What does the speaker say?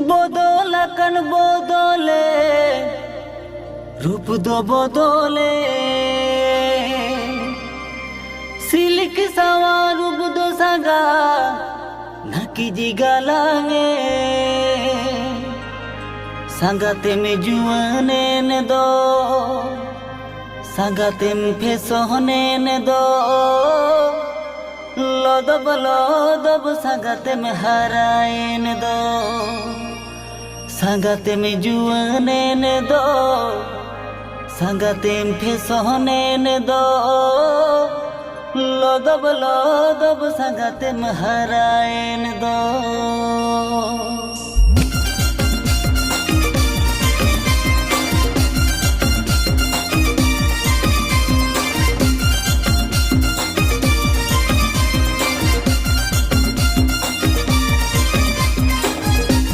বদল আকান বদলে রূপ দো বদলে সিলিক সাওয়া রূপ দো সাগা নাকি জিগালাঙে সাঙ্গাতে মে জুয়ানে নে দো সাঙ্গাতে ফেসহনে নে দো লদব সাঙ্গাতে মে হারায়ে নে দো সাঙ্গাতে মে জুয়ানে নে দো সাঙ্গাতে ফেসহনে নে দো লদব সাঙ্গাতে মে হারায়ে নে দো